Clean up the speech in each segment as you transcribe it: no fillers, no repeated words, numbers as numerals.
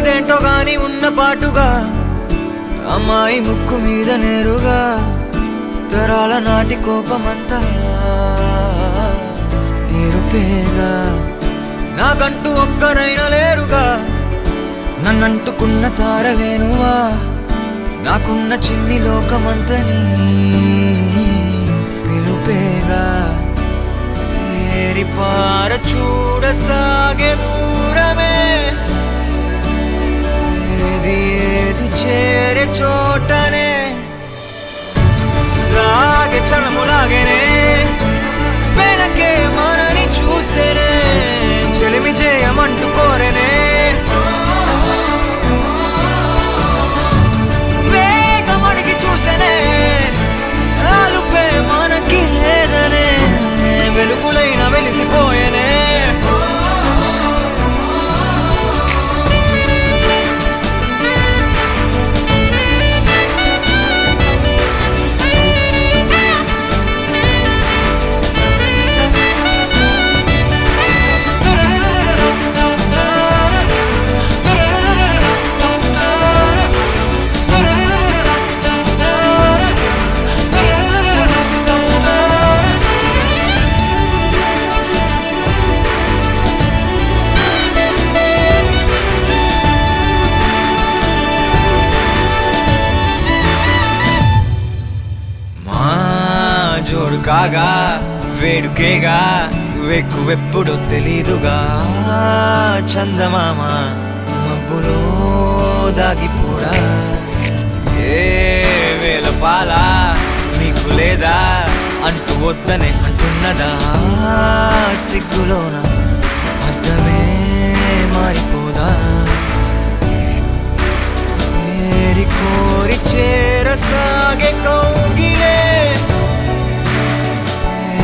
అదేంటో గాని ఉన్న పాటుగా అమ్మాయి ముక్కు మీద నేరుగా తరాల నాటి కోపమంతా ఏరుపేగా నాకంటూ ఒక్కరైనా లేరుగా నన్నంటుకున్న తారవేనువా నాకున్న చిన్ని లోకమంతని పిలుపేగా తేరిపార చూడసాగే దూరమే ఏది ఏది చేరే చోటనే సాగే చలములాగేనే వెనకే మనని చూసేనే చెలిమి చేయమంటూ కోరేనే వేగమడికి చూసేనే ఆలుపే మనకి లేదనే వెలుగులైన వెలిసిపోయేనే జోడు కాగా వేడుకేగా వెక్కువెప్పుడు తెలీదుగా చందమామ మబ్బులో దాగిపోడా ఏ వేల పాల నీకు లేదా అంటూ వద్దనే అంటున్నదా సిగ్గులోన అద్దమే మారిపోదా ఏరి కోరి చేరసాగే కౌగిలే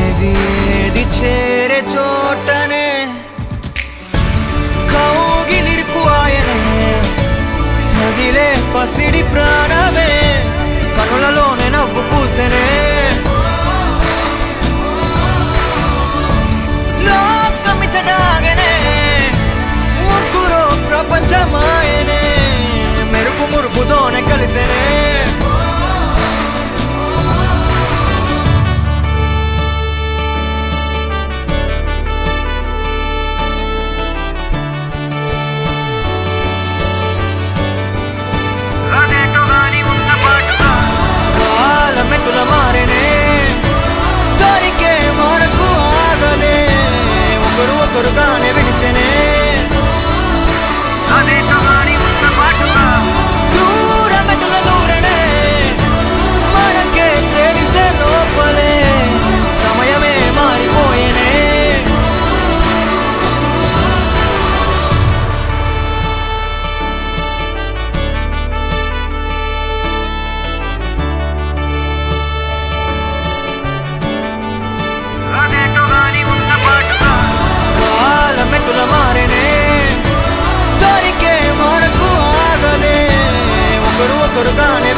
ఏది చేరే చోటనే కౌగిలిరుకు ఆయనే తగిలే పసిడి ప్రాణమే కనులలోనే నవ్వు పూసెనే లోకమిచడాగనే ముగ్గురు ప్రపంచమాయనే మెరుపు మురుపుతోనే కలిసెనే మారేనే దొరికే వరకు ఆగదే ఒకరుగానే విడిచెనే దూరమెటుల దూరనే మనకే తెలిసే లోపలే సమయమే మారిపోయేనే కాలమెటుల మారేనే దొరికే వరకు ఆగదే ఒకరుగానే